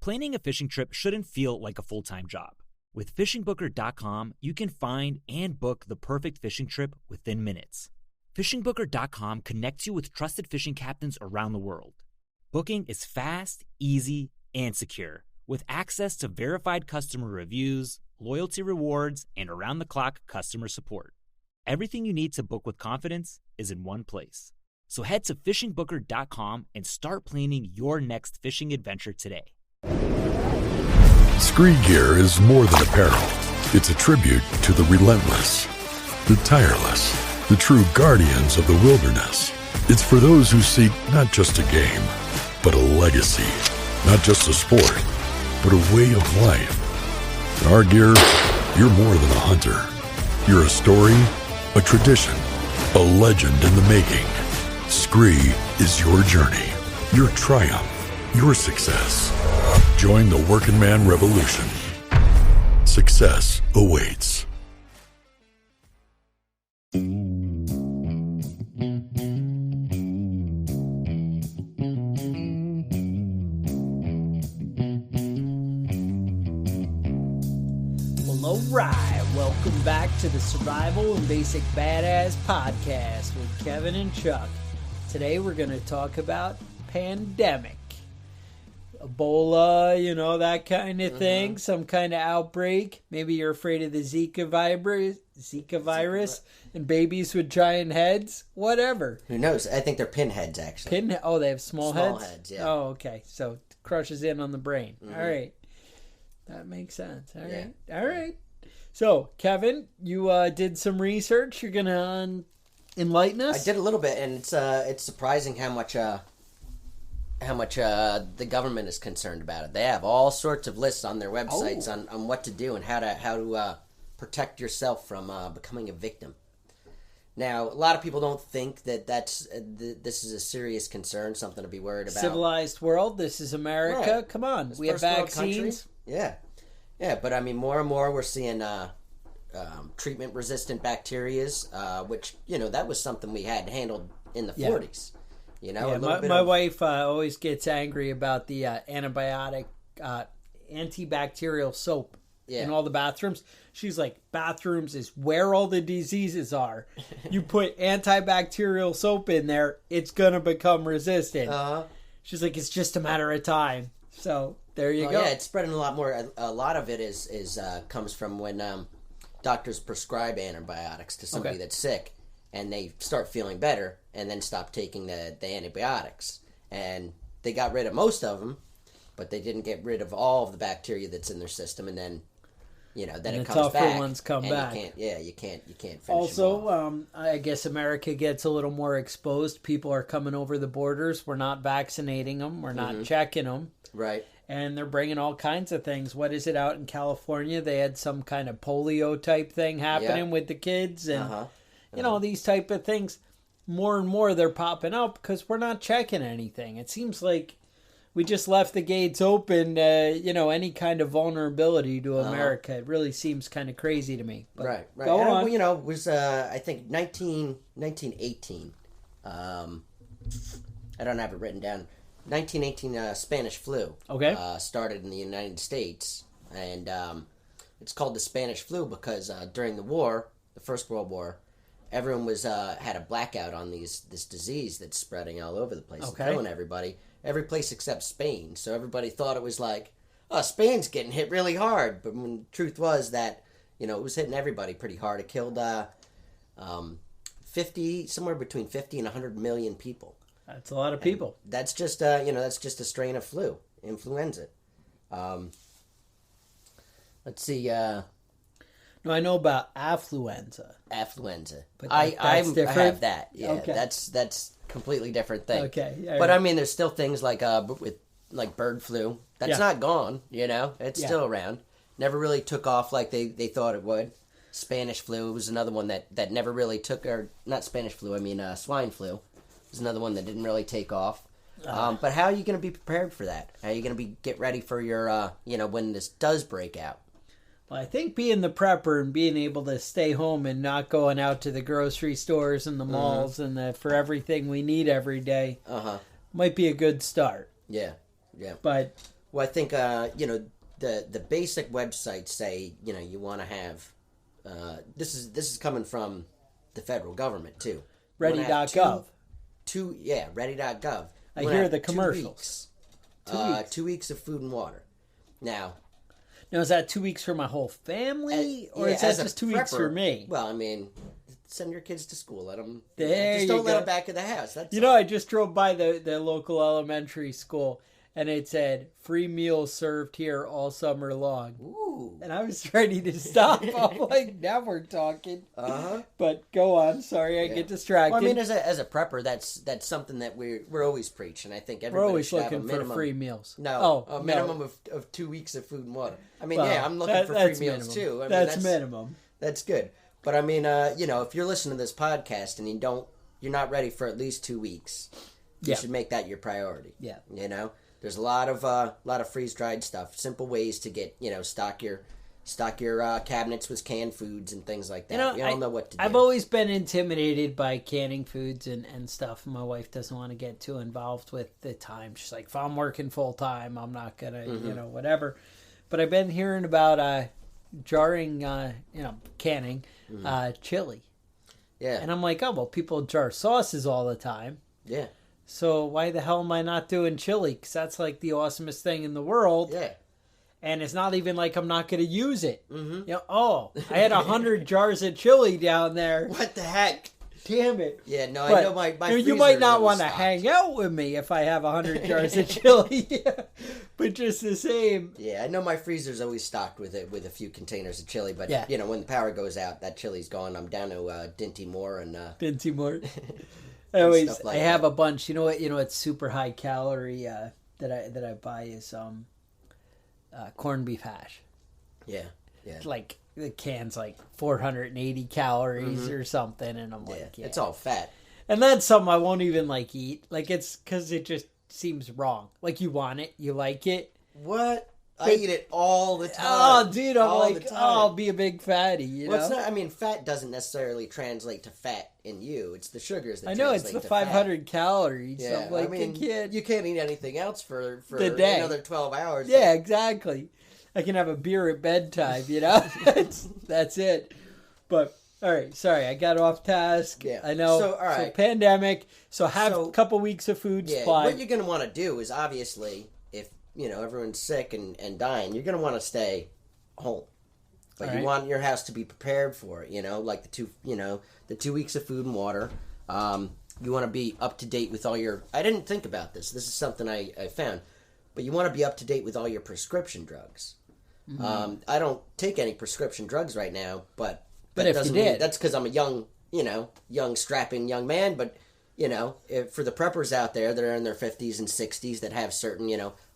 Planning a fishing trip shouldn't feel like a full-time job. With fishingbooker.com, you can find and book the perfect fishing trip within minutes. Fishingbooker.com connects you with trusted fishing captains around the world. Booking is fast, easy, and secure, with access to verified customer reviews, loyalty rewards, and around-the-clock customer support. Everything you need to book with confidence is in one place. So head to fishingbooker.com and start planning your next fishing adventure today. Scree gear is more than apparel. It's a tribute to the relentless, the tireless, the true guardians of the wilderness. It's for those who seek not just a game, but a legacy. Not just a sport, but a way of life. In our gear, you're more than a hunter. You're a story, a tradition, a legend in the making. Scree is your journey, your triumph, your success. Join the working man revolution. Success awaits. Well, alright, welcome back to the Survival and Basic Badass podcast with Kevin and Chuck. Today we're going to talk about pandemic. Ebola, that kind of thing, some kind of outbreak. Maybe you're afraid of the Zika virus, and babies with giant heads, whatever. Who knows? I think they're pinheads, actually. Oh, they have small heads? Small heads, yeah. Oh, okay. So it crushes in on the brain. Mm-hmm. All right. That makes sense. All right. Yeah. All right. So, Kevin, you did some research. You're going to enlighten us? I did a little bit, and it's surprising how much the government is concerned about it. They have all sorts of lists on their websites on what to do and how to protect yourself from becoming a victim. Now, a lot of people don't think that this is a serious concern, something to be worried about. Civilized world, this is America. Right. Come on, This we have vaccines. Yeah, but I mean, more and more we're seeing treatment-resistant bacterias, which that was something we had handled in the 40s. My wife always gets angry about the antibacterial soap in all the bathrooms. She's like, bathrooms is where all the diseases are. You put antibacterial soap in there, it's going to become resistant. She's like, it's just a matter of time. So there you go. Yeah, it's spreading a lot more. A lot of it is comes from when doctors prescribe antibiotics to somebody that's sick, and they start feeling better, and then stop taking the antibiotics. And they got rid of most of them, but they didn't get rid of all of the bacteria that's in their system, and then then it comes back. The tougher ones come back. You can't finish also, them off. I guess America gets a little more exposed. People are coming over the borders. We're not vaccinating them. We're not checking them. Right. And they're bringing all kinds of things. What is it out in California? They had some kind of polio type thing happening with the kids. And, these type of things, more and more they're popping up because we're not checking anything. It seems like we just left the gates open, any kind of vulnerability to America. It really seems kind of crazy to me. But right. Go on. It was, I think, 1918. I don't have it written down. 1918 Spanish flu started in the United States. And it's called the Spanish flu because during the war, the First World War, everyone was had a blackout on this disease that's spreading all over the place, killing everybody. Every place except Spain. So everybody thought it was like, Spain's getting hit really hard. But when the truth was that, it was hitting everybody pretty hard. It killed somewhere between 50 and 100 million people. That's a lot of people. And that's just that's just a strain of influenza. Let's see. No, I know about affluenza. But I have that. Yeah, okay. That's completely different thing. Okay. But I mean, there's still things like with bird flu. That's not gone. It's still around. Never really took off like they thought it would. Spanish flu was another one that never really took, or not Spanish flu. I mean, swine flu was another one that didn't really take off. But how are you going to be prepared for that? How are you going to get ready for your when this does break out? Well, I think being the prepper and being able to stay home and not going out to the grocery stores and the malls and for everything we need every day might be a good start. Yeah. But Well, I think the basic websites say you want to have this is coming from the federal government too. Ready.gov. Ready.gov. I hear the commercials. 2 weeks. 2 weeks of food and water. Now, is that 2 weeks for my whole family, or is that just 2 weeks for me? Well, I mean, send your kids to school. Let them. Just don't let them back in the house. That's I just drove by the local elementary school, and it said free meals served here all summer long. Ooh. And I was ready to stop. I'm like, now we're talking. But go on. Sorry, I get distracted. Well, I mean, as a prepper, that's something that we're always preaching. I think everybody we're always should looking have a minimum, for free meals. A minimum of 2 weeks of food and water. I mean, I'm looking for free meals too. I mean, that's minimum. That's good. But I mean, if you're listening to this podcast and you're not ready for at least 2 weeks, you should make that your priority. Yeah. There's a lot of freeze dried stuff. Simple ways to get stock your cabinets with canned foods and things like that. You don't know what to do. I've always been intimidated by canning foods and stuff. My wife doesn't want to get too involved with the time. She's like, if I'm working full time, I'm not gonna whatever. But I've been hearing about jarring, canning chili. Yeah. And I'm like, oh well, people jar sauces all the time. Yeah. So why the hell am I not doing chili? Because that's like the awesomest thing in the world. Yeah. And it's not even like I'm not going to use it. Mm-hmm. I had 100 jars of chili down there. What the heck? Damn it. Yeah, no, I know my you might not want to hang out with me if I have 100 jars of chili. But just the same. Yeah, I know my freezer's always stocked with a few containers of chili. But, when the power goes out, that chili's gone. I'm down to Dinty Moore and... Dinty Moore. I have a bunch. You know what's super high calorie that I buy is corned beef hash. Yeah. Like the can's like 480 calories or something, and I'm like, it's all fat. And that's something I won't even eat. Like it's because it just seems wrong. Like you want it, you like it. What? I eat it all the time. Oh, dude, I'm I'll be a big fatty, Well, it's not, I mean, fat doesn't necessarily translate to fat in you. It's the sugars that translate to fat. I know, it's the 500 calories. Yeah, I mean, you can't eat anything else for the day. Another 12 hours. Yeah, exactly. I can have a beer at bedtime, That's it. But, all right, sorry, I got off task. Yeah. I know. So, all right. So, pandemic. So, have a couple weeks of food supply. What you're going to want to do is, obviously, if everyone's sick and dying, you're going to want to stay home. But you want your house to be prepared for it, like the 2 weeks of food and water. You want to be up to date with all your... I didn't think about this. This is something I found. But you want to be up to date with all your prescription drugs. Mm-hmm. I don't take any prescription drugs right now, but that doesn't mean... That's because I'm a young, strapping young man, but... for the preppers out there that are in their 50s and 60s that have certain,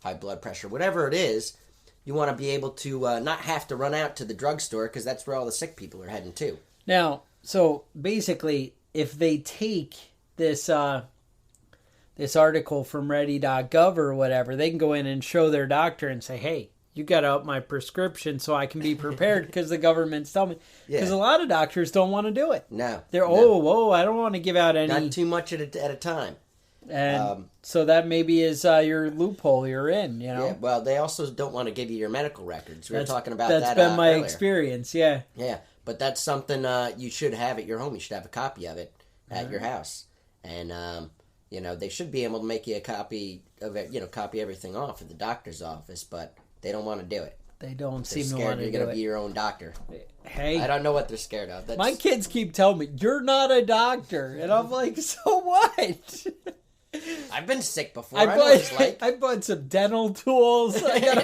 high blood pressure, whatever it is, you want to be able to not have to run out to the drugstore because that's where all the sick people are heading to. Now, so basically, if they take this this article from ready.gov or whatever, they can go in and show their doctor and say, hey, you got to up my prescription so I can be prepared because the government's telling me. Because a lot of doctors don't want to do it. No. They're, I don't want to give out any. Not too much at a time. And so that maybe is your loophole you're in, Yeah, well, they also don't want to give you your medical records. We were talking about that. That's been my earlier. experience, yeah. Yeah, but that's something you should have at your home. You should have a copy of it at your house. And, they should be able to make you a copy of it, copy everything off at the doctor's office, but they don't want to do it. They don't They're seem to want to do it. You're going to be your own doctor. Hey. I don't know what they're scared of. My kids keep telling me, you're not a doctor. And I'm like, so what? I've been sick before. I know what it's like. I bought some dental tools. They're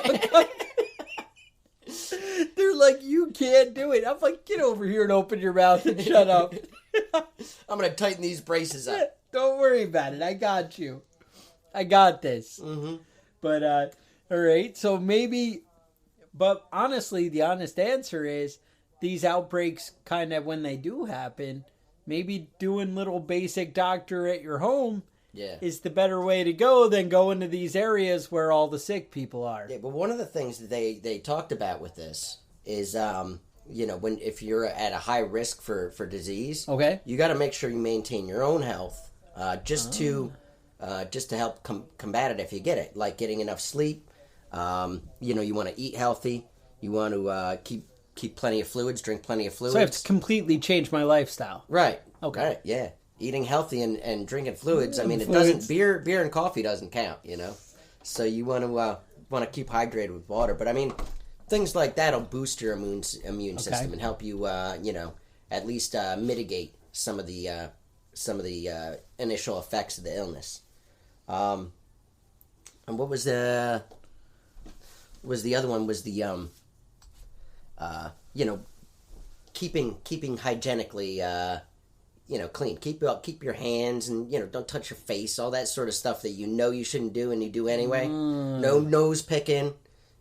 like, you can't do it. I'm like, get over here and open your mouth and shut up. I'm going to tighten these braces up. Don't worry about it. I got you. I got this. Mm-hmm. But, all right. So maybe, but honestly, the honest answer is these outbreaks kind of, when they do happen, maybe doing little basic doctor at your home is the better way to go than going to these areas where all the sick people are. Yeah, but one of the things that they talked about with this is, if you're at a high risk for disease, you got to make sure you maintain your own health, just to help combat it if you get it, like getting enough sleep, You want to eat healthy. You want to keep plenty of fluids, drink plenty of fluids. So I have to completely change my lifestyle. Right. Okay. Right, yeah. Eating healthy and drinking fluids. I mean, it doesn't beer and coffee doesn't count, So you want to keep hydrated with water. But I mean, things like that'll boost your immune system and help you at least mitigate some of the initial effects of the illness. And what was the other one? Was the keeping hygienically clean. Keep your hands and don't touch your face. All that sort of stuff that you shouldn't do and you do anyway. No nose picking.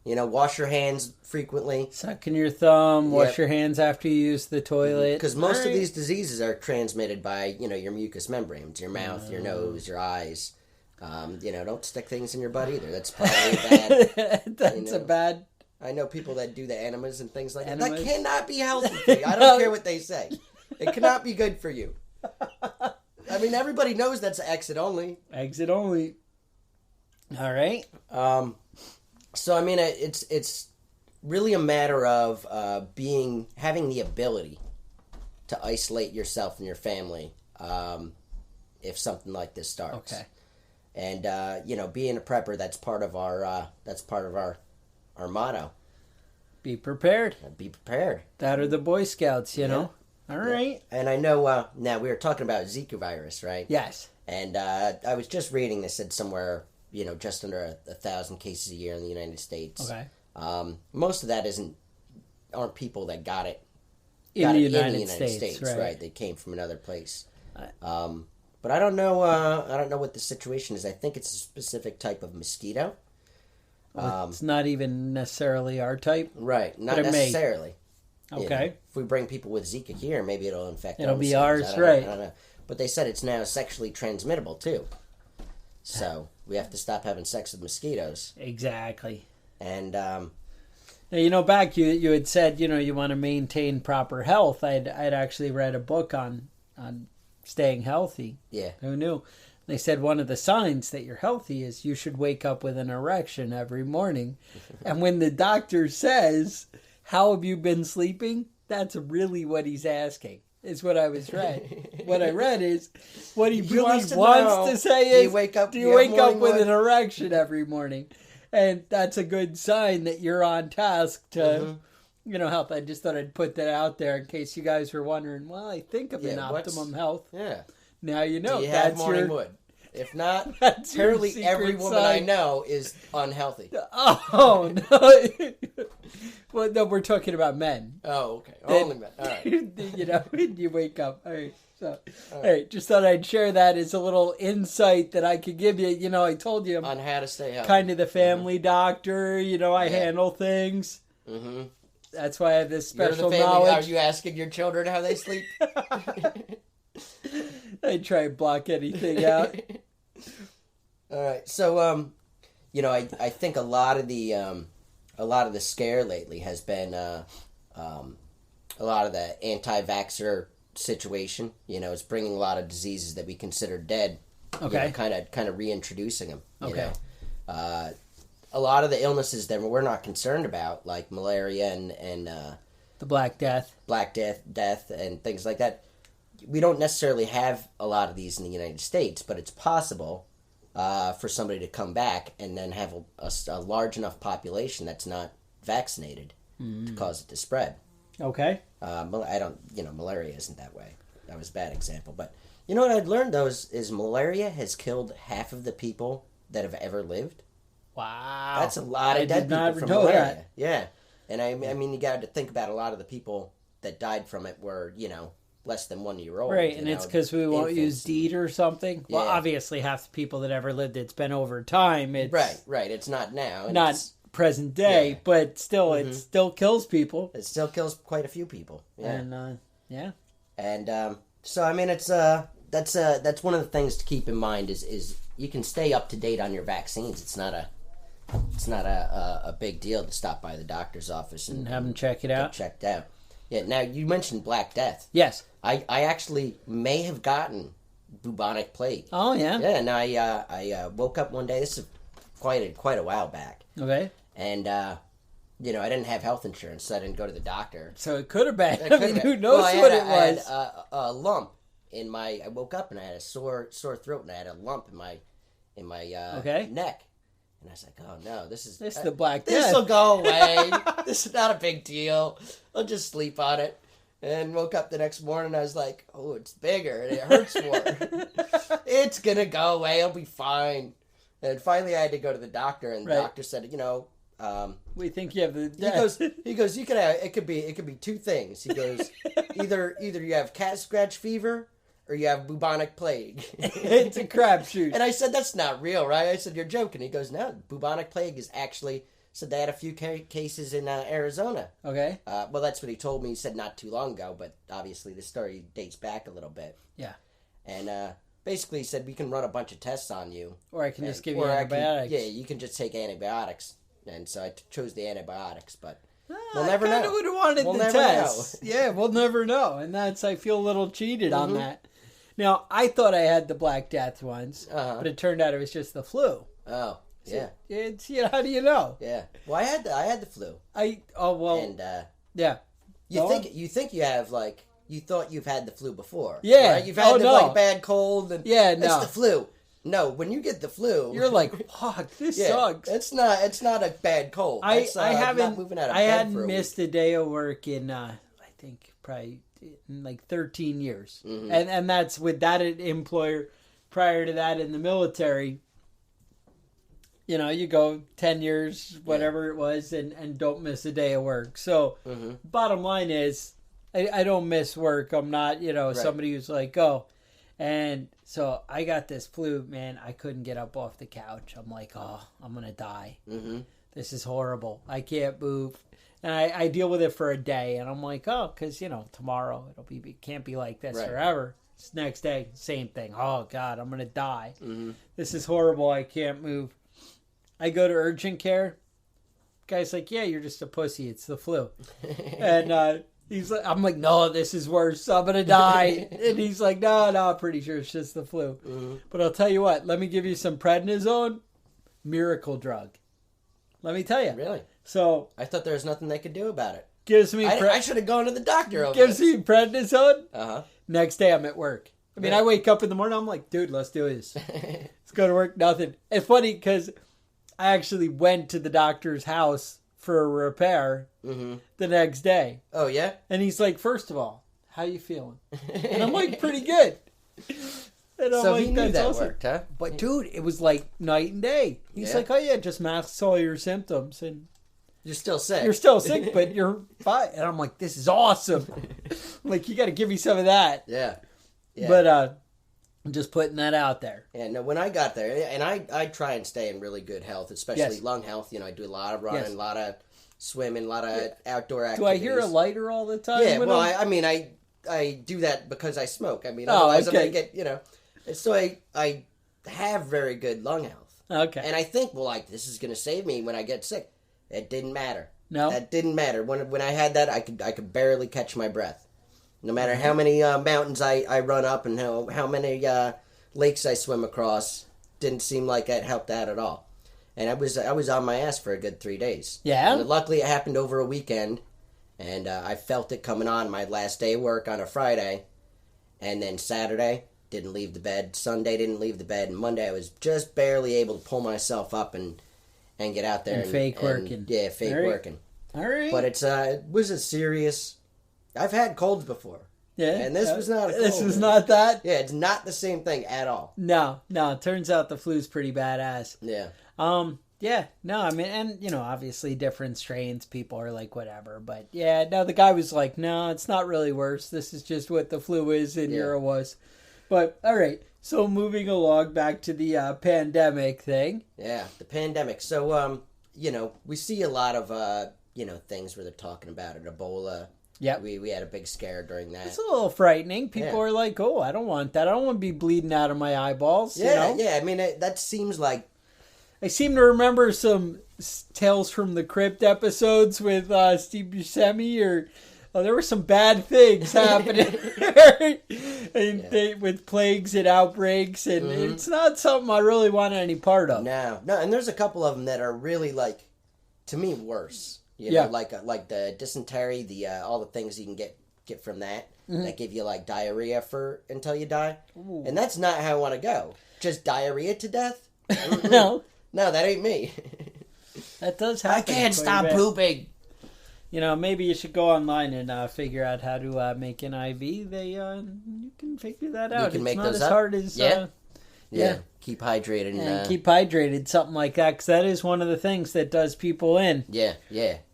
Wash your hands frequently. Sucking your thumb. Wash your hands after you use the toilet. Because most of these diseases are transmitted by your mucous membranes, your mouth, your nose, your eyes. Don't stick things in your butt either. That's probably bad. That's a bad. I know people that do the enemas and things like that. That cannot be healthy for you. I don't care what they say. It cannot be good for you. I mean, everybody knows that's exit only. Exit only. All right. So I mean, it's really a matter of having the ability to isolate yourself and your family if something like this starts. Okay. And being a prepper, that's part of our motto. Be prepared. Be prepared. That are the Boy Scouts, you know. All right. And I know now we were talking about Zika virus, right? Yes. And I was just reading this at somewhere, just under 1,000 cases a year in the United States. Okay. Most of that aren't people that got it in the United States, right? They came from another place. But I don't know. I don't know what the situation is. I think it's a specific type of mosquito. It's not even necessarily our type, right? Not necessarily. Okay. If we bring people with Zika here, maybe it'll infect. It'll be ours, right? I don't know. But they said it's now sexually transmittable too. So we have to stop having sex with mosquitoes. Exactly. And now, back you had said you want to maintain proper health. I'd actually read a book on staying healthy. Yeah. Who knew? They said one of the signs that you're healthy is you should wake up with an erection every morning. And when the doctor says, "How have you been sleeping?" that's really what he's asking. Is what I was read. What I read is what he really wants to say is, do you wake up with an erection every morning? And that's a good sign that you're on task to, health. I just thought I'd put that out there in case you guys were wondering, well, I think I'm in optimum health. Yeah. Now you know. Do you have morning wood? If not, apparently every woman I know is unhealthy. Oh, no. Well, no, we're talking about men. Oh, okay. Only men. All right. When you wake up. All right. So, all right. Just thought I'd share that as a little insight that I could give you. I told you. On how to stay healthy. Kind of the family doctor. I handle things. Mm-hmm. That's why I have this special knowledge. Are you asking your children how they sleep? I try and block anything out. All right. So, I think a lot of the scare lately has been a lot of the anti-vaxxer situation. It's bringing a lot of diseases that we consider dead. Okay. Kind of reintroducing them. Okay. A lot of the illnesses that we're not concerned about, like malaria and the Black Death, and things like that. We don't necessarily have a lot of these in the United States, but it's possible for somebody to come back and then have a large enough population that's not vaccinated to cause it to spread. Okay. Malaria isn't that way. That was a bad example. But what I'd learned, though, is malaria has killed half of the people that have ever lived. Wow. That's a lot of dead people from malaria. That. Yeah. And I mean, you got to think about a lot of the people that died from it were, less than 1 year old. Right, and it's because we won't use DEET or something. Yeah. Well, obviously, half the people that ever lived, it's been over time. It's right. It's not now. Not present day, but still, it still kills people. It still kills quite a few people. Yeah. And, And so, I mean, it's that's one of the things to keep in mind is you can stay up to date on your vaccines. It's not a big deal to stop by the doctor's office and have them check it out. Get checked out. Yeah. Now you mentioned Black Death. Yes. I actually may have gotten bubonic plague. Oh yeah. Yeah. And I woke up one day. This is quite a while back. Okay. And, I didn't have health insurance, so I didn't go to the doctor. So it could have been. I mean, who knows what it was? I had a lump in my... I woke up and I had a sore throat, and I had a lump in my neck. And I was like, oh, no, this is the Black Death. This will go away. This is not a big deal. I'll just sleep on it. And woke up the next morning, I was like, oh, it's bigger, and it hurts more. It's going to go away. I'll be fine. And finally, I had to go to the doctor, and the doctor said, we think you have the... He goes, you could have, it could be two things. He goes, either you have cat scratch fever, or you have bubonic plague. It's a crapshoot. And I said, that's not real, right? I said, you're joking. He goes, no, bubonic plague is actually... Said they had a few cases in Arizona. Okay. Well, that's what he told me. He said not too long ago, but obviously the story dates back a little bit. Yeah. And basically he said, we can run a bunch of tests on you. Or I can just give you antibiotics. You can just take antibiotics. And so I chose the antibiotics, but we'll never know. I would have wanted the test. Yeah, we'll never know. And I feel a little cheated on that. Now, I thought I had the Black Death once, but it turned out it was just the flu. Oh. Yeah, it's how do you know? Yeah, well, I had the flu. And yeah. You think you have you thought you've had the flu before? Yeah, right? You've had bad cold and no, it's the flu. No, when you get the flu, you're like, fuck, this sucks. It's not a bad cold. I haven't moving out of bed hadn't missed a day of work in I think probably in 13 years, and that's with that employer. Prior to that, in the military. You go 10 years, whatever it was, and don't miss a day of work. So, bottom line is, I don't miss work. I'm not, somebody who's like, oh. And so I got this flu, man. I couldn't get up off the couch. I'm like, oh, I'm going to die. This is horrible. I can't move. And I deal with it for a day. And I'm like, oh, because, tomorrow it can't be like this forever. It's next day, same thing. Oh, God, I'm going to die. This is horrible. I can't move. I go to urgent care. Guy's like, yeah, you're just a pussy. It's the flu. And I'm like, no, this is worse. I'm going to die. And he's like, no, I'm pretty sure it's just the flu. But I'll tell you what, let me give you some prednisone. Miracle drug. Let me tell you. Really? So I thought there was nothing they could do about it. Gives me. I should have gone to the doctor. Gives me prednisone. Next day I'm at work. I mean, I wake up in the morning. I'm like, dude, let's do this. Let's go to work. Nothing. It's funny because I actually went to the doctor's house for a repair the next day. Oh, yeah? And he's like, first of all, how you feeling? And I'm like, pretty good. And I'm so he knew that awesome. Worked, huh? But, dude, it was like night and day. He's like, oh, yeah, just masks all your symptoms. And you're still sick. You're still sick, but you're fine. And I'm like, this is awesome. I'm like, you got to give me some of that. Yeah. But I'm just putting that out there. Yeah, no, when I got there, and I try and stay in really good health, especially lung health. I do a lot of running, a lot of swimming, a lot of outdoor activities. Do I hear a lighter all the time? Yeah, well, I do that because I smoke. I mean, otherwise I'm going to get, so I have very good lung health. Okay. And I think, this is going to save me when I get sick. It didn't matter. No? That didn't matter. When I had that, I could barely catch my breath. No matter how many mountains I run up and how many lakes I swim across, didn't seem like it helped out at all. And I was on my ass for a good 3 days. Yeah? And luckily it happened over a weekend, and I felt it coming on my last day of work on a Friday. And then Saturday, didn't leave the bed. Sunday, didn't leave the bed. And Monday, I was just barely able to pull myself up and get out there. And fake working. Yeah, fake working. All right. But it was a serious... I've had colds before. Yeah. And this was not a cold. This was not that? Yeah, it's not the same thing at all. No. It turns out the flu's pretty badass. Yeah. Yeah. No, I mean, and, obviously different strains, people are like, whatever. But, yeah, no, the guy was like, no, it's not really worse. This is just what the flu is and Euro was. But, all right. So, moving along back to the pandemic thing. Yeah, the pandemic. So, we see a lot of, things where they're talking about it. Ebola. Yeah, we had a big scare during that. It's a little frightening. People are like, "Oh, I don't want that. I don't want to be bleeding out of my eyeballs." Yeah, yeah. I mean, that seems like. I seem to remember some Tales from the Crypt episodes with Steve Buscemi, there were some bad things happening, with plagues and outbreaks, and it's not something I really want any part of. No, and there's a couple of them that are really like. to me, worse. You know, like the dysentery, the all the things you can get from that that give you like diarrhea until you die. Ooh. And that's not how I want to go. Just diarrhea to death? No, that ain't me. That does happen. I can't stop pooping. You know, maybe you should go online and figure out how to make an IV. You can figure that out. You can it's make not those as up? hard as Yeah. Keep hydrated. And keep hydrated, something like that, because that is one of the things that does people in. Yeah.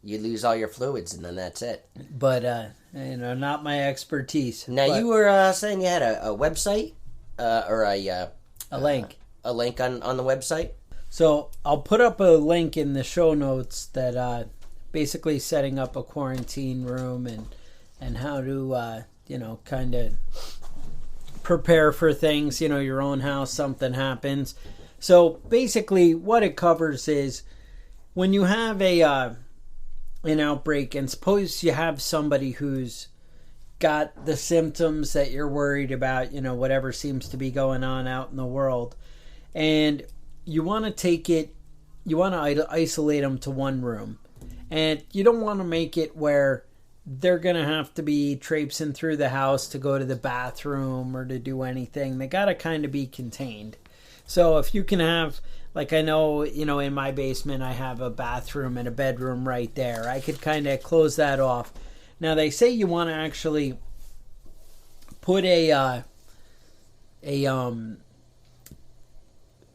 You lose all your fluids, and then that's it. But, not my expertise. Now, you were saying you had a website? Or a link. A link on the website? So, I'll put up a link in the show notes that basically setting up a quarantine room and how to, kind of prepare for things, your own house, something happens. So basically what it covers is when you have an outbreak, and suppose you have somebody who's got the symptoms that you're worried about, whatever seems to be going on out in the world, and you want to isolate them to one room, and you don't want to make it where they're going to have to be traipsing through the house to go to the bathroom or to do anything. They got to kind of be contained. So if you can have, like I know, in my basement I have a bathroom and a bedroom right there. I could kind of close that off. Now they say you want to actually put a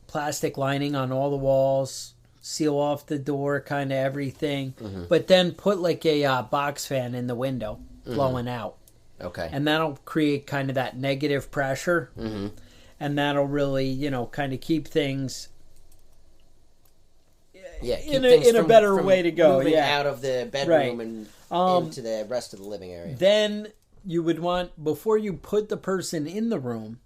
plastic lining on all the walls, seal off the door, kind of everything, but then put like a box fan in the window blowing out. Okay. And that'll create kind of that negative pressure, and that'll really, kind of keep things in a better way to go. Moving out of the bedroom and into the rest of the living area. Then you would want, before you put the person in the room,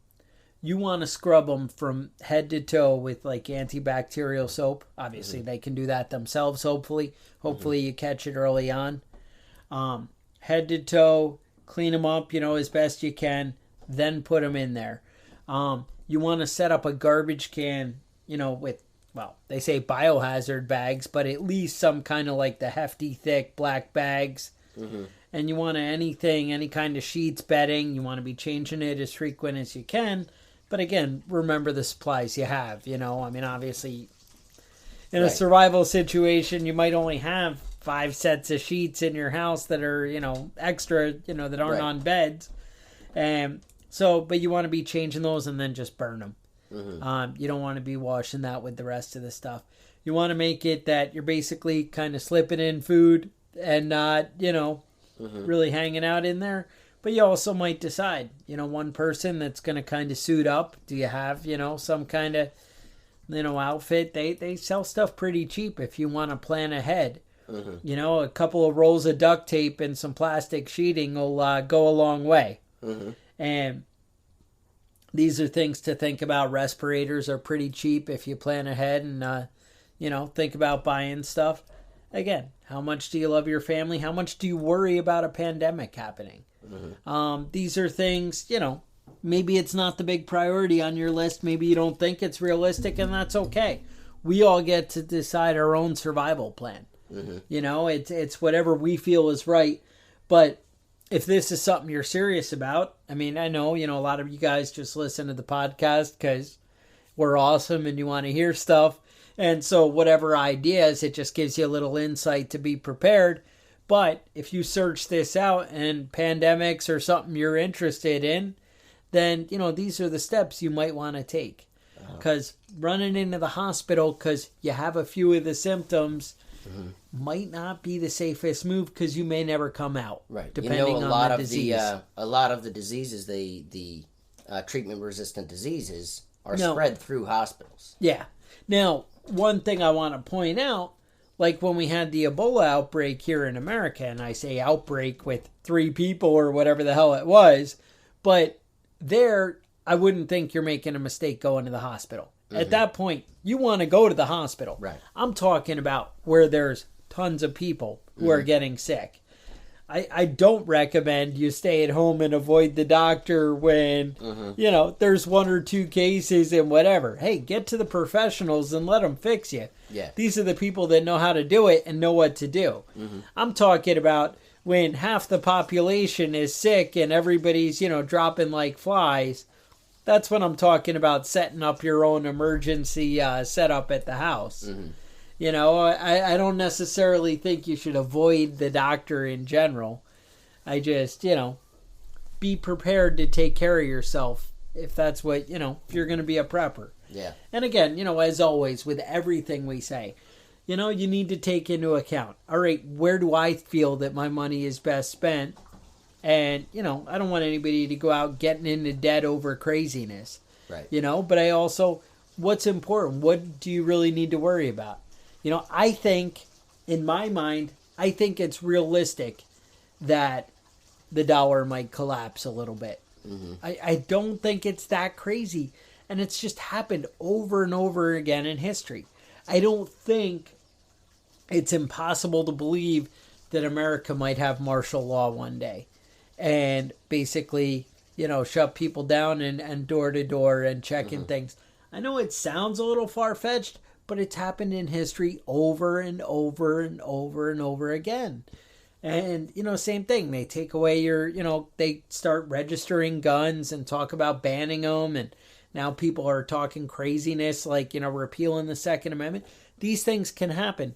you want to scrub them from head to toe with like antibacterial soap. Obviously, they can do that themselves, hopefully. Hopefully, you catch it early on. Head to toe, clean them up, as best you can, then put them in there. You want to set up a garbage can, with, they say biohazard bags, but at least some kind of like the hefty, thick black bags. And you want any kind of sheets, bedding, you want to be changing it as frequent as you can. But again, remember the supplies you have, obviously in a survival situation, you might only have 5 sets of sheets in your house that are, extra, that aren't on beds. But you want to be changing those and then just burn them. You don't want to be washing that with the rest of the stuff. You want to make it that you're basically kind of slipping in food and not, really hanging out in there. But you also might decide, one person that's going to kind of suit up. Do you have, some kind of, outfit? They sell stuff pretty cheap if you want to plan ahead. A couple of rolls of duct tape and some plastic sheeting will go a long way. And these are things to think about. Respirators are pretty cheap if you plan ahead and, think about buying stuff. Again, how much do you love your family? How much do you worry about a pandemic happening? These are things, maybe it's not the big priority on your list. Maybe you don't think it's realistic, and that's okay. We all get to decide our own survival plan. It's whatever we feel is right. But if this is something you're serious about, I know, a lot of you guys just listen to the podcast because we're awesome and you want to hear stuff. And so whatever ideas, it just gives you a little insight to be prepared. But if you search this out and pandemics are something you're interested in, then, these are the steps you might want to take. Because running into the hospital because you have a few of the symptoms might not be the safest move because you may never come out. Right. Depending on the disease. A lot of the diseases, the treatment-resistant diseases, are spread through hospitals. Yeah. Now, one thing I want to point out, like when we had the Ebola outbreak here in America, and I say outbreak with 3 people or whatever the hell it was, but there, I wouldn't think you're making a mistake going to the hospital. At that point, you want to go to the hospital. Right. I'm talking about where there's tons of people who are getting sick. I don't recommend you stay at home and avoid the doctor when, there's 1 or 2 cases and whatever. Hey, get to the professionals and let them fix you. Yeah. These are the people that know how to do it and know what to do. I'm talking about when half the population is sick and everybody's, dropping like flies. That's when I'm talking about setting up your own emergency setup at the house. I don't necessarily think you should avoid the doctor in general. I just, be prepared to take care of yourself if that's what, if you're going to be a prepper. Yeah. And again, as always, with everything we say, you need to take into account, all right, where do I feel that my money is best spent? And, I don't want anybody to go out getting into debt over craziness. Right. But I also, what's important? What do you really need to worry about? I think, in my mind, I think it's realistic that the dollar might collapse a little bit. I don't think it's that crazy. And it's just happened over and over again in history. I don't think it's impossible to believe that America might have martial law one day. And basically, shut people down and door to door and checking things. I know it sounds a little far-fetched, but it's happened in history over and over and over and over again. And, same thing. They take away your, they start registering guns and talk about banning them. And now people are talking craziness like, repealing the Second Amendment. These things can happen.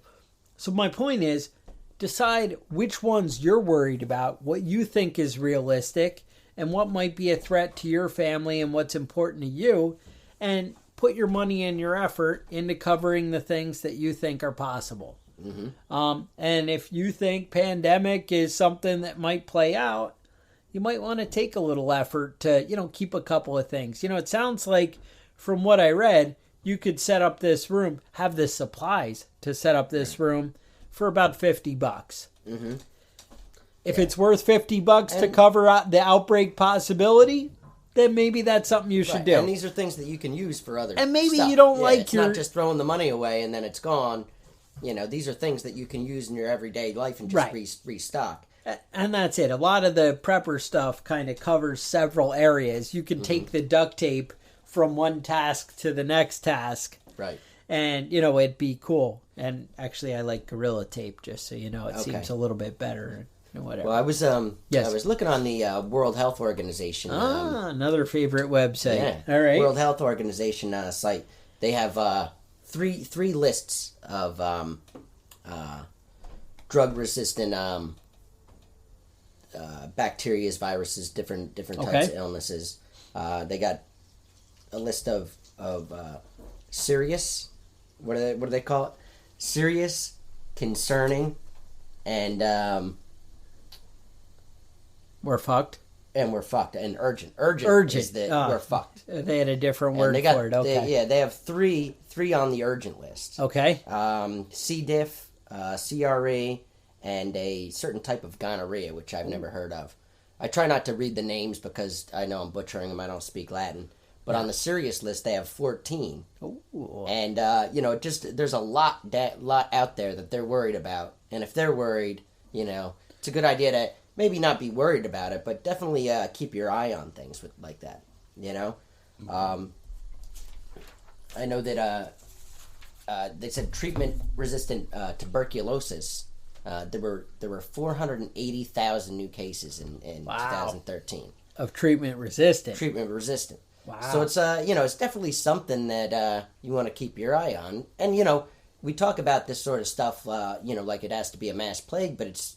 So my point is, decide which ones you're worried about, what you think is realistic, and what might be a threat to your family and what's important to you. And put your money and your effort into covering the things that you think are possible. And if you think pandemic is something that might play out, you might want to take a little effort to, keep a couple of things. It sounds like from what I read, you could set up this room, have the supplies to set up this room for about $50. If it's worth $50 to cover the outbreak possibility, then maybe that's something you should do. And these are things that you can use for other And maybe stuff. you don't it's not just throwing the money away and then it's gone. These are things that you can use in your everyday life and just restock. And that's it. A lot of the prepper stuff kind of covers several areas. You can take the duct tape from one task to the next task. Right. And, it'd be cool. And actually, I like Gorilla Tape, just so you know. It seems a little bit better. Whatever. Well, I was I was looking on the World Health Organization. Another favorite website. Yeah. All right. World Health Organization site. They have three lists of drug-resistant bacteria, viruses, different types of illnesses. They got a list of serious. What do they call it? Serious, concerning, and we're fucked. And we're fucked. And urgent. Urgent. Is that we're fucked. They had a different word for it. Okay. They have three on the urgent list. Okay. C. diff, CRE, and a certain type of gonorrhea, which I've never heard of. I try not to read the names because I know I'm butchering them. I don't speak Latin. But on the serious list, they have 14. Ooh. And, there's a lot out there that they're worried about. And if they're worried, it's a good idea to maybe not be worried about it, but definitely keep your eye on things like that, I know that they said treatment-resistant tuberculosis. There were 480,000 new cases in 2013. Of treatment-resistant. Treatment-resistant. Wow. So it's it's definitely something that you want to keep your eye on. And we talk about this sort of stuff like it has to be a mass plague, but it's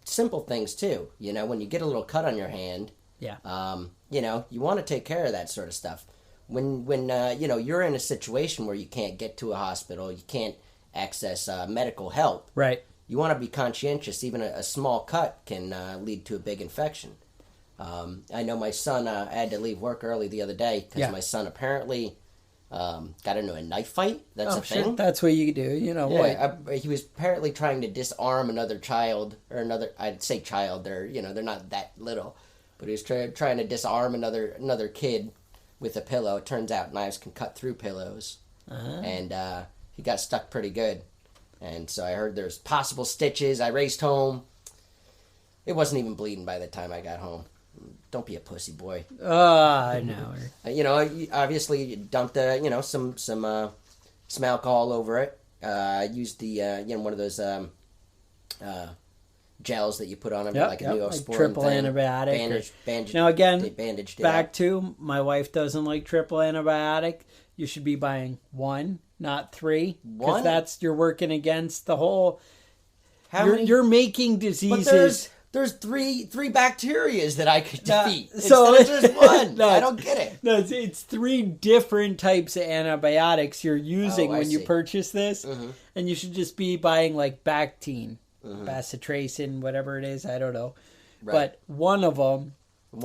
simple things too. When you get a little cut on your hand, you want to take care of that sort of stuff. When you're in a situation where you can't get to a hospital, you can't access medical help. Right. You want to be conscientious. Even a small cut can lead to a big infection. I know my son had to leave work early the other day because my son apparently got into a knife fight. That's a thing. That's what you do. He was apparently trying to disarm another child or another. I'd say child. They're not that little, but he was trying to disarm another kid with a pillow. It turns out knives can cut through pillows, and he got stuck pretty good. And so I heard there's possible stitches. I raced home. It wasn't even bleeding by the time I got home. Don't be a pussy, boy. I know. You know, obviously you dumped some alcohol over it. I used the one of those gels that you put on them, like a Neosporin like triple thing. Antibiotic. Bandage. Now again, they bandaged it back up. to my wife doesn't like triple antibiotic. You should be buying 1, not 3, because that's you're working against the whole. You're making diseases. But there's three bacterias that I could defeat so instead of just one. No, I don't get it. No, it's 3 different types of antibiotics you're using when you purchase this, and you should just be buying like Bactine, bacitracin, whatever it is. I don't know, but one of them,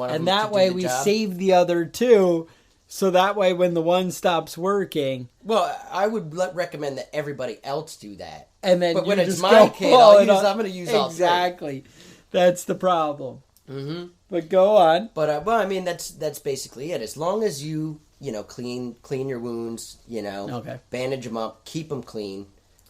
and that way we save the other 2. So that way, when the one stops working... Well, I would recommend that everybody else do that. And then but when it's my kid, I'm going to use all 3. Exactly. That's the problem. Mm-hmm. But go on. But, well, I mean, that's basically it. As long as you clean your wounds, bandage them up, keep them clean.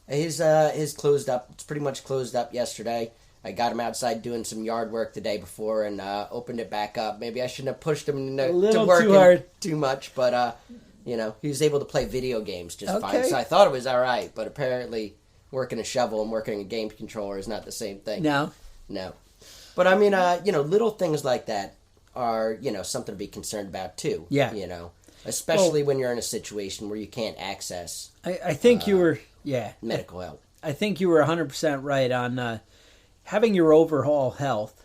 His closed up. It's pretty much closed up yesterday. I got him outside doing some yard work the day before and opened it back up. Maybe I shouldn't have pushed him to work too much, but he was able to play video games just fine. So I thought it was all right, but apparently working a shovel and working a game controller is not the same thing. No. But I mean, little things like that are something to be concerned about too. Yeah. Especially when you're in a situation where you can't access. I think you were medical help. I think you were 100% right on. Having your overall health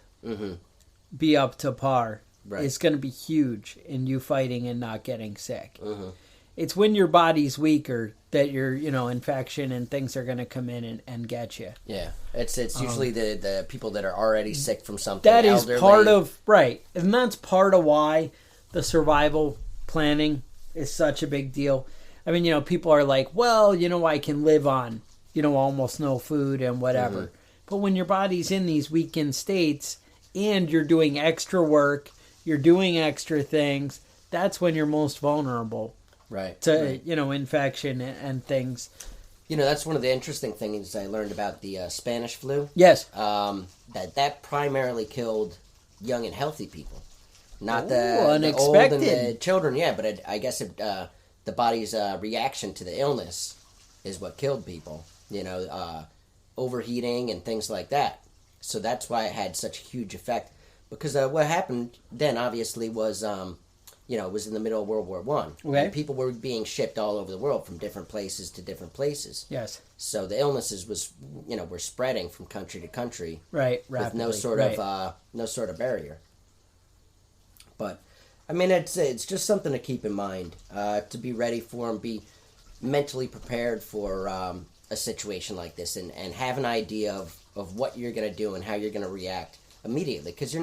be up to par is going to be huge in you fighting and not getting sick. Mm-hmm. It's when your body's weaker that your infection and things are going to come in and get you. Yeah, it's usually the people that are already sick from something. That is part of and that's part of why the survival planning is such a big deal. I mean, people are like, well, I can live on almost no food and whatever. Mm-hmm. But when your body's in these weakened states and you're doing extra work, you're doing extra things, that's when you're most vulnerable to, infection and things. That's one of the interesting things I learned about the Spanish flu. Yes. That primarily killed young and healthy people. Not the old and the children, but I guess the body's reaction to the illness is what killed people. Overheating and things like that. So that's why it had such a huge effect. Because what happened then, obviously, was, it was in the middle of World War I. Okay. And people were being shipped all over the world from different places to different places. Yes. So the illnesses were spreading from country to country. Right, rapidly. With no sort of barrier. But, I mean, it's just something to keep in mind. To be ready for and be mentally prepared for... a situation like this and have an idea of what you're going to do and how you're going to react immediately, because you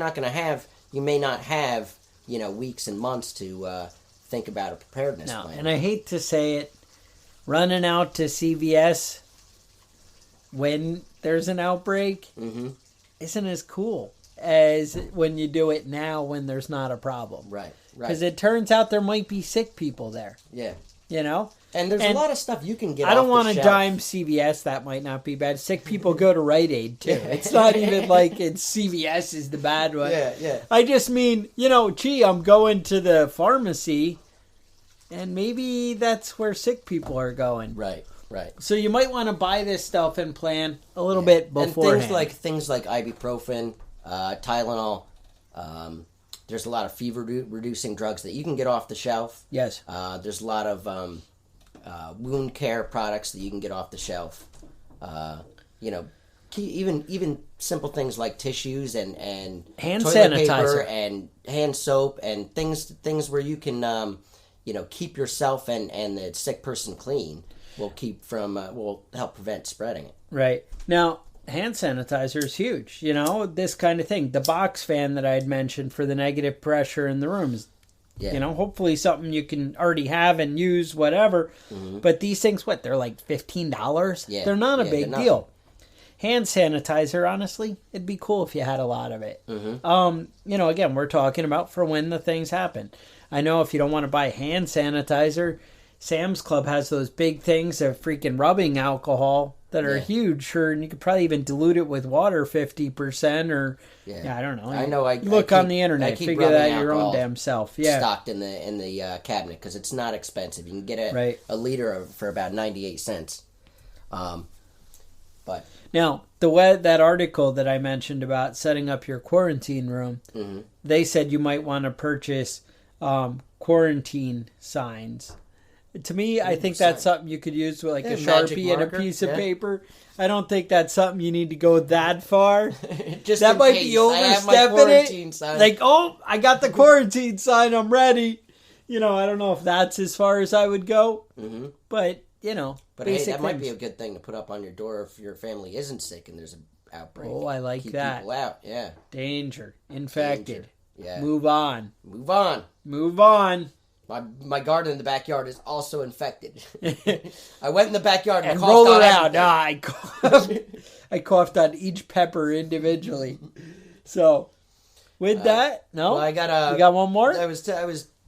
may not have weeks and months to think about a preparedness plan. And I hate to say it, running out to CVS when there's an outbreak isn't as cool as when you do it now when there's not a problem. Right. Because it turns out there might be sick people there. Yeah. And there's a lot of stuff you can get off the shelf. I don't want to dime CVS. That might not be bad. Sick people go to Rite Aid, too. It's not even like CVS is the bad one. Yeah. I just mean, I'm going to the pharmacy, and maybe that's where sick people are going. Right. So you might want to buy this stuff and plan a little bit beforehand. And things like ibuprofen, Tylenol, there's a lot of fever-reducing drugs that you can get off the shelf. Yes. There's a lot of wound care products that you can get off the shelf. Even simple things like tissues and hand toilet sanitizer paper and hand soap and things where you can keep yourself and the sick person clean will help prevent spreading it. Right. Now, hand sanitizer is huge, this kind of thing. The box fan that I had mentioned for the negative pressure in the rooms. Yeah. Hopefully something you can already have and use, whatever. Mm-hmm. But these things, they're like $15? Yeah. They're not a big deal. Hand sanitizer, honestly, it'd be cool if you had a lot of it. Mm-hmm. Again, we're talking about for when the things happen. I know if you don't want to buy hand sanitizer, Sam's Club has those big things of freaking rubbing alcohol that are huge, sure, and you could probably even dilute it with water 50% or I don't know. I know. I look on the internet, figure that out your own damn self. Yeah, stocked in the cabinet because it's not expensive. You can get a liter for about 98 cents. But now that article that I mentioned about setting up your quarantine room, they said you might want to purchase quarantine signs. To me, I think that's something you could use with a Sharpie and a piece of paper. I don't think that's something you need to go that far. Just that might be overstepping it. Sign. Like, oh, I got the quarantine sign. I'm ready. I don't know if that's as far as I would go. But, But hey, that might be a good thing to put up on your door if your family isn't sick and there's an outbreak. Oh, I like that. Keep people out, yeah. Danger. Infected. Danger. Yeah. Move on. My garden in the backyard is also infected. I went in the backyard and coughed roll on around. I coughed on each pepper individually. So, with that, no, well, we got one more. I was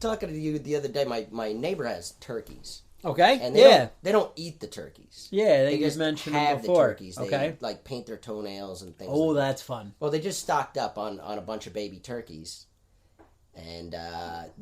talking to you the other day. My neighbor has turkeys. Okay. And they don't eat the turkeys. Yeah, they just mentioned them before. The turkeys. They paint their toenails and things. Oh, that's fun. Well, they just stocked up on a bunch of baby turkeys. And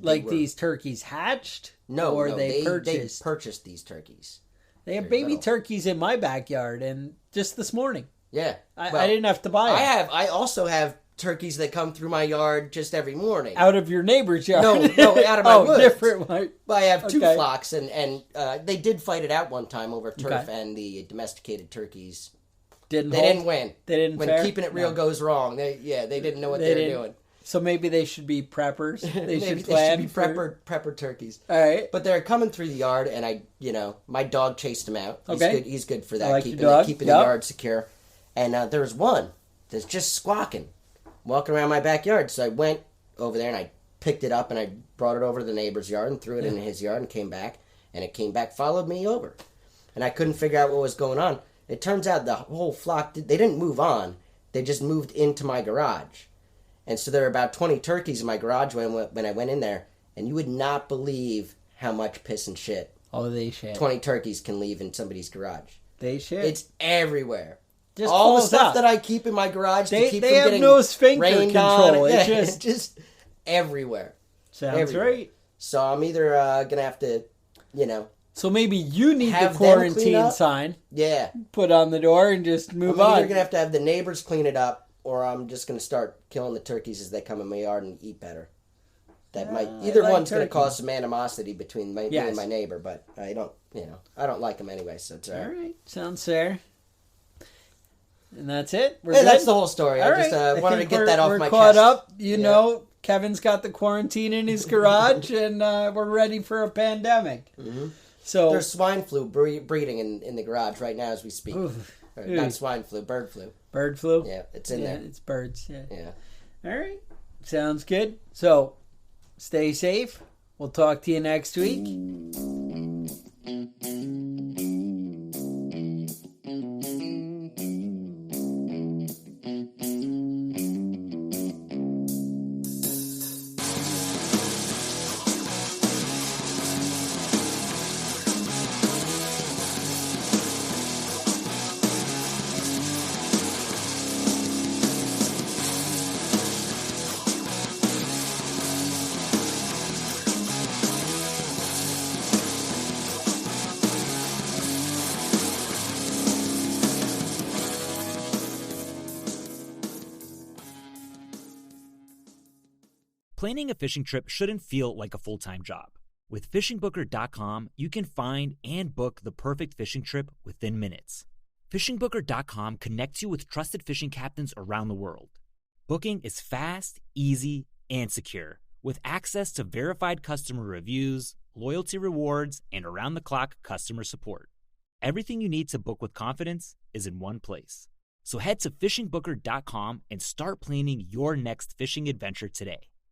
these turkeys hatched? No, or they purchased? They purchased these turkeys. They have baby turkeys in my backyard, and just this morning. Yeah, I didn't have to buy them. I also have turkeys that come through my yard just every morning. Out of your neighbor's yard? No, out of my woods. Different one. But I have two flocks, and they did fight it out one time over turf, and the domesticated turkeys didn't win. They didn't. When keeping it real goes wrong, they didn't know what they were doing. So maybe they should be preppers. They should be prepper turkeys. All right. But they're coming through the yard, and my dog chased them out. He's good for that, keeping the yard secure. And there was one that's just squawking, walking around my backyard. So I went over there and I picked it up and I brought it over to the neighbor's yard and threw it in his yard and came back. And it came back, followed me over, and I couldn't figure out what was going on. It turns out the whole flock they didn't move on; they just moved into my garage. And so there were about 20 turkeys in my garage when I went in there, and you would not believe how much piss and shit. Oh, they shit. 20 turkeys can leave in somebody's garage. They shit. It's everywhere. Just all the stuff that I keep in my garage to keep from getting have no sphincter control. It's just everywhere. Sounds right. So I'm either gonna have to, So maybe you need the quarantine sign. Yeah. Put on the door and just move on. I'm either gonna have to have the neighbors clean it up, or I'm just going to start killing the turkeys as they come in my yard and eat better. Either one's going to cause some animosity between me and my neighbor, but I don't like them anyway, so it's all right. All right, sounds fair. And that's it? That's the whole story. I just wanted to get that off my chest. We're caught up. Kevin's got the quarantine in his garage, and we're ready for a pandemic. Mm-hmm. So there's swine flu breeding in the garage right now as we speak. Not swine flu, bird flu. Bird flu? Yeah, it's in there. It's birds, yeah. Yeah. All right. Sounds good. So, stay safe. We'll talk to you next week. Planning a fishing trip shouldn't feel like a full-time job. With fishingbooker.com, you can find and book the perfect fishing trip within minutes. Fishingbooker.com connects you with trusted fishing captains around the world. Booking is fast, easy, and secure, with access to verified customer reviews, loyalty rewards, and around-the-clock customer support. Everything you need to book with confidence is in one place. So head to fishingbooker.com and start planning your next fishing adventure today.